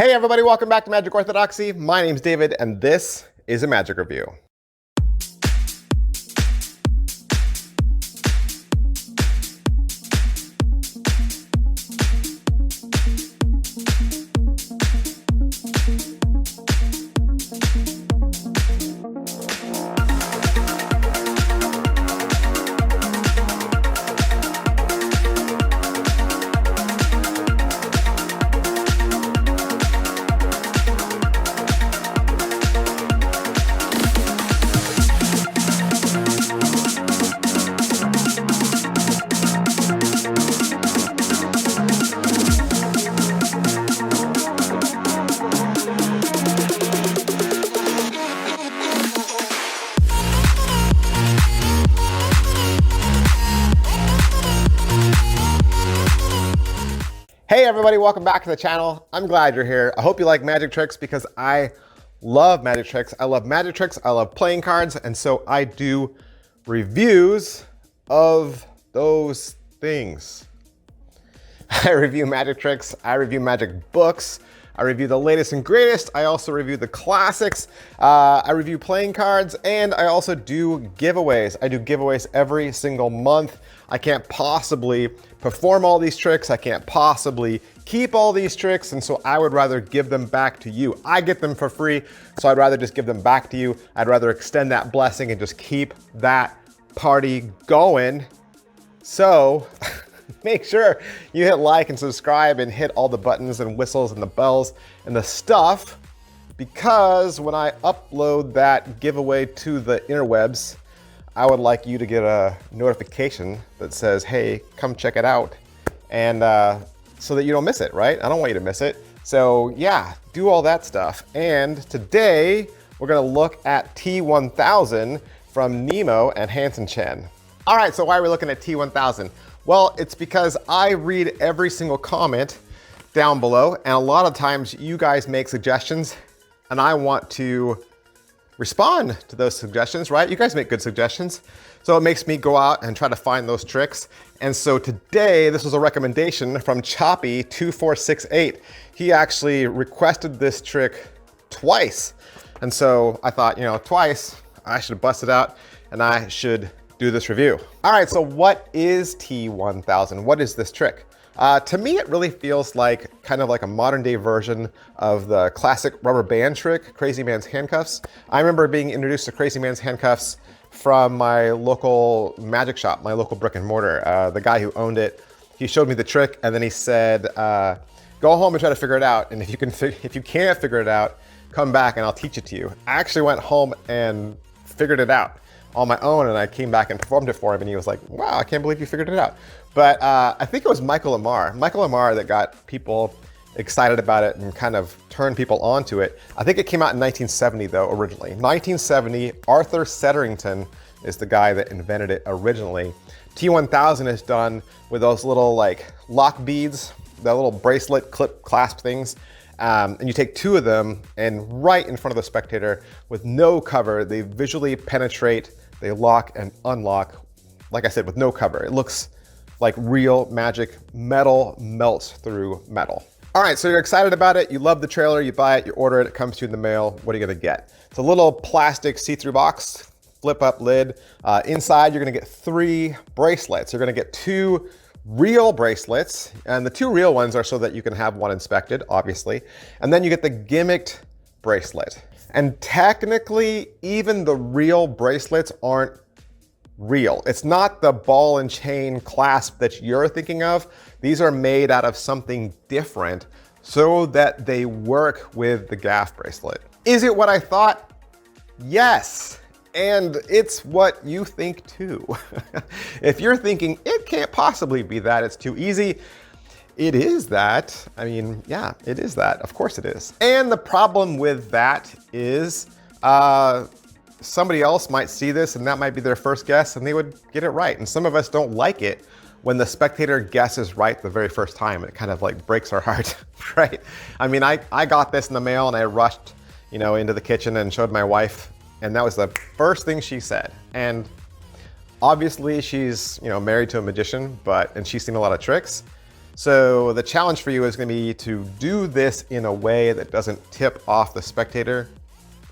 Hey everybody, welcome back to Magic Orthodoxy. My name's David and this is a magic review. Hey everybody, welcome back to the channel. I'm glad you're here. I hope you like magic tricks because I love magic tricks. I love magic tricks, I love playing cards, and so I do reviews of those things. I review magic tricks, I review magic books, I review the latest and greatest, I also review the classics, I review playing cards, and I also do giveaways. I do giveaways every single month. I can't possibly perform all these tricks, I can't possibly keep all these tricks, and so I would rather give them back to you. I get them for free, so I'd rather just give them back to you. I'd rather extend that blessing and just keep that party going. So make sure you hit like and subscribe and hit all the buttons and whistles and the bells and the stuff, because when I upload that giveaway to the interwebs, I would like you to get a notification that says, hey, come check it out, and so that you don't miss it, right? I don't want you to miss it. So yeah, do all that stuff. And today we're gonna look at T-1000 from Nemo and Hanson Chien. All right, so why are we looking at T-1000? Well, it's because I read every single comment down below, and a lot of times you guys make suggestions and I want to respond to those suggestions, right? You guys make good suggestions. So it makes me go out and try to find those tricks. And so today, this was a recommendation from Choppy2468. He actually requested this trick twice. And so I thought, you know, twice, I should bust it out and I should do this review. All right, so what is T-1000? What is this trick? To me, it really feels like kind of like a modern day version of the classic rubber band trick, Crazy Man's Handcuffs. I remember being introduced to Crazy Man's Handcuffs from my local magic shop, my local brick and mortar. The guy who owned it, he showed me the trick and then he said, go home and try to figure it out. And if you can't figure it out, come back and I'll teach it to you. I actually went home and figured it out on my own, and I came back and performed it for him, and he was like, wow, I can't believe you figured it out. But I think it was Michael Amar that got people excited about it and kind of turned people onto it. I think it came out in 1970 though, originally. 1970, Arthur Setterington is the guy that invented it originally. T-1000 is done with those little like lock beads, the little bracelet clip clasp things. And you take two of them and right in front of the spectator with no cover, they visually penetrate, they lock and unlock, like I said, with no cover. It looks like real magic. Metal melts through metal. All right, so you're excited about it. You love the trailer, you buy it, you order it, it comes to you in the mail. What are you gonna get? It's a little plastic see-through box, flip up lid. Inside, you're gonna get 3 bracelets. You're gonna get 2 real bracelets, and the 2 real ones are so that you can have one inspected, obviously. And then you get the gimmicked bracelet. And technically, even the real bracelets aren't real. It's not the ball and chain clasp that you're thinking of. These are made out of something different so that they work with the gaff bracelet. Is it what I thought? Yes. And it's what you think too. If you're thinking, it can't possibly be that, it's too easy, it is that. I mean, yeah, it is that. Of course it is. And the problem with that is somebody else might see this and that might be their first guess and they would get it right. And some of us don't like it when the spectator guesses right the very first time. It kind of like breaks our heart, right? I mean, I got this in the mail and I rushed, you know, into the kitchen and showed my wife, and that was the first thing she said. And obviously she's, you know, married to a magician, and she's seen a lot of tricks. So the challenge for you is going to be to do this in a way that doesn't tip off the spectator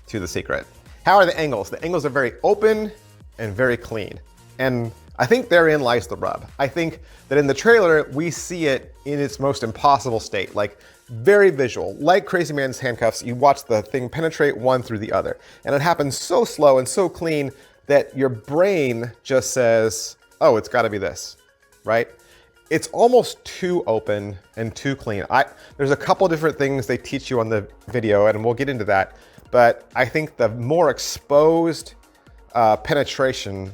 to the secret. How are the angles? The angles are very open and very clean. And I think therein lies the rub. I think that in the trailer, we see it in its most impossible state, like very visual. Like Crazy Man's handcuffs, you watch the thing penetrate one through the other. And it happens so slow and so clean that your brain just says, oh, it's gotta be this, right? It's almost too open and too clean. There's a couple different things they teach you on the video, and we'll get into that. But I think the more exposed penetration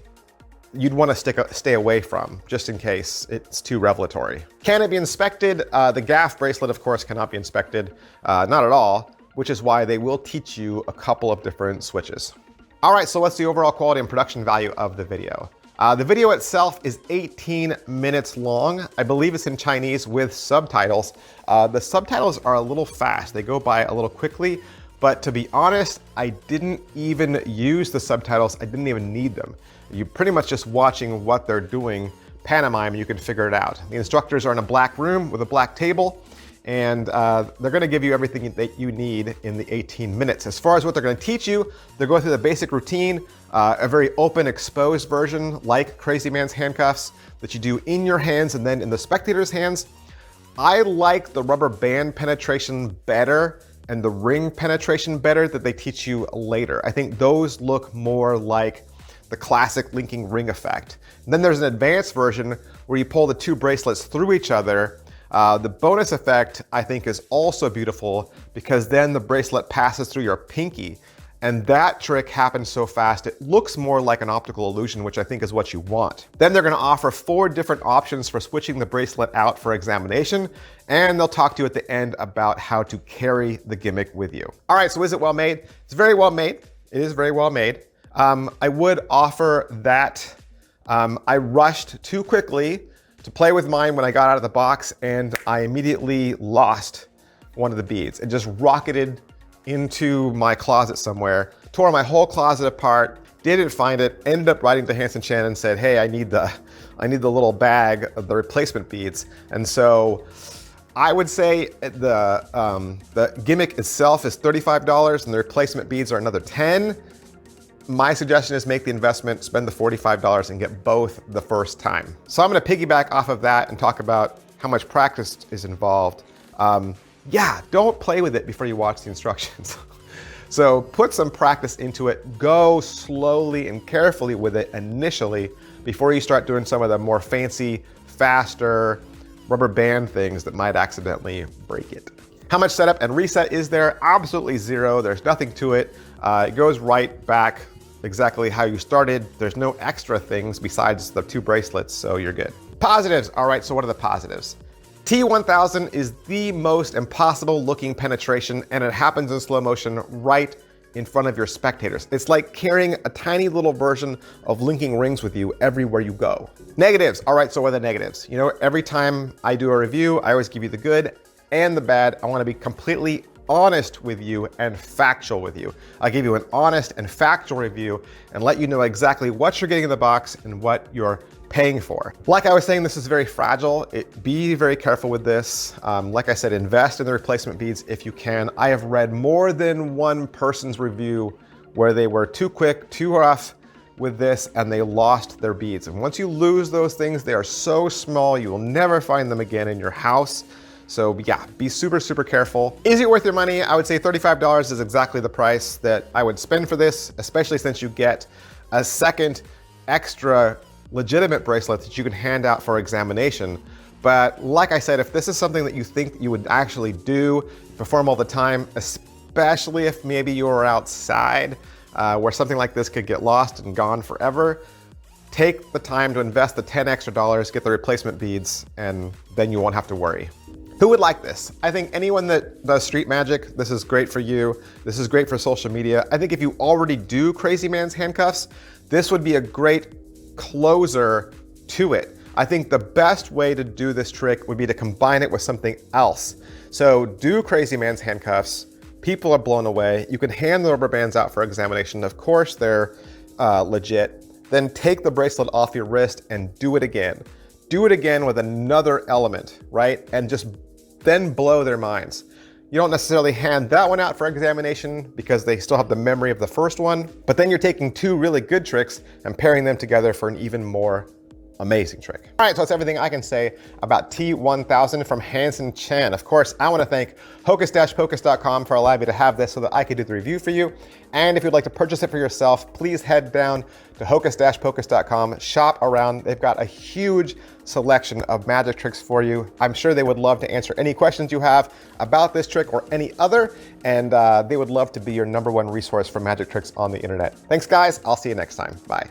you'd want to stay away from, just in case it's too revelatory. Can it be inspected? The gaff bracelet, of course, cannot be inspected, not at all, which is why they will teach you a couple of different switches. All right, so what's the overall quality and production value of the video? The video itself is 18 minutes long. I believe it's in Chinese with subtitles. The subtitles are a little fast. They go by a little quickly, but to be honest, I didn't even use the subtitles. I didn't even need them. You're pretty much just watching what they're doing, pantomime, and you can figure it out. The instructors are in a black room with a black table, and they're gonna give you everything that you need in the 18 minutes. As far as what they're gonna teach you, they're going through the basic routine, a very open, exposed version like Crazy Man's handcuffs that you do in your hands and then in the spectator's hands. I like the rubber band penetration better and the ring penetration better that they teach you later. I think those look more like the classic linking ring effect. And then there's an advanced version where you pull the two bracelets through each other. The bonus effect, I think, is also beautiful because then the bracelet passes through your pinky, and that trick happens so fast it looks more like an optical illusion, which I think is what you want. Then they're gonna offer 4 different options for switching the bracelet out for examination, and they'll talk to you at the end about how to carry the gimmick with you. All right, so is it well made? It's very well made. It is very well made. I would offer that I rushed too quickly to play with mine when I got out of the box, and I immediately lost one of the beads. It just rocketed into my closet somewhere, tore my whole closet apart, didn't find it, ended up writing to Hanson Chien and said, hey, I need the little bag of the replacement beads. And so I would say the gimmick itself is $35 and the replacement beads are another $10. My suggestion is make the investment, spend the $45 and get both the first time. So I'm gonna piggyback off of that and talk about how much practice is involved. Yeah, don't play with it before you watch the instructions. So put some practice into it, go slowly and carefully with it initially before you start doing some of the more fancy, faster rubber band things that might accidentally break it. How much setup and reset is there? Absolutely zero, there's nothing to it. It goes right back exactly how you started. There's no extra things besides the 2 bracelets, so you're good. Positives, all right, so what are the positives? T-1000 is the most impossible looking penetration, and it happens in slow motion right in front of your spectators. It's like carrying a tiny little version of linking rings with you everywhere you go. Negatives, all right, so what are the negatives? You know, every time I do a review, I always give you the good and the bad. I wanna be completely honest with you and factual with you. I'll give you an honest and factual review and let you know exactly what you're getting in the box and what you're paying for. Like I was saying, this is very fragile. Be very careful with this. Like I said, invest in the replacement beads if you can. I have read more than one person's review where they were too quick, too rough with this, and they lost their beads. And once you lose those things, they are so small, you will never find them again in your house. So yeah, be super, super careful. Is it worth your money? I would say $35 is exactly the price that I would spend for this, especially since you get a second extra legitimate bracelet that you can hand out for examination. But like I said, if this is something that you think you would actually do, perform all the time, especially if maybe you're outside where something like this could get lost and gone forever, take the time to invest the $10 extra, get the replacement beads, and then you won't have to worry. Who would like this? I think anyone that does street magic, this is great for you. This is great for social media. I think if you already do Crazy Man's handcuffs, this would be a great closer to it. I think the best way to do this trick would be to combine it with something else. So do Crazy Man's handcuffs. People are blown away. You can hand the rubber bands out for examination. Of course, they're legit. Then take the bracelet off your wrist and do it again. do it again with another element, right? And just then blow their minds. You don't necessarily hand that one out for examination because they still have the memory of the first one, but then you're taking two really good tricks and pairing them together for an even more amazing trick. All right, so that's everything I can say about T-1000 from Hanson Chien. Of course, I want to thank hocus-pocus.com for allowing me to have this so that I could do the review for you. And if you'd like to purchase it for yourself, please head down to hocus-pocus.com, shop around. They've got a huge selection of magic tricks for you. I'm sure they would love to answer any questions you have about this trick or any other, and they would love to be your #1 resource for magic tricks on the internet. Thanks, guys. I'll see you next time. Bye.